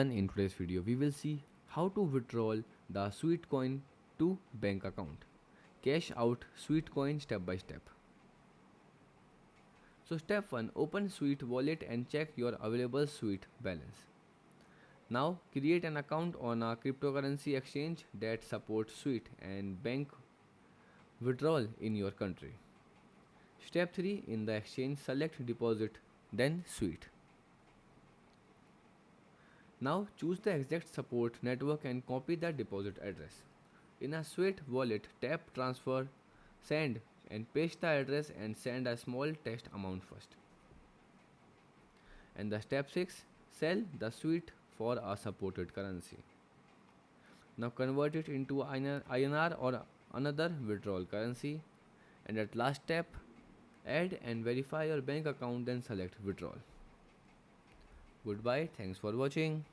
In today's video, we will see how to withdraw the Sweetcoin to bank account. Cash out Sweetcoin step by step. So step 1, open Sweet wallet and check your available Sweet balance. Now create an account on a cryptocurrency exchange that supports Sweet and bank withdrawal in your country. Step 3, in the exchange select deposit then Sweet. Now choose the exact support network and copy the deposit address. In a Sweet wallet, tap transfer, send and paste the address and send a small text amount first. And the step 6, sell the Sweet for a supported currency. Now convert it into INR or another withdrawal currency. And at last step, add and verify your bank account then select withdrawal. Goodbye, thanks for watching.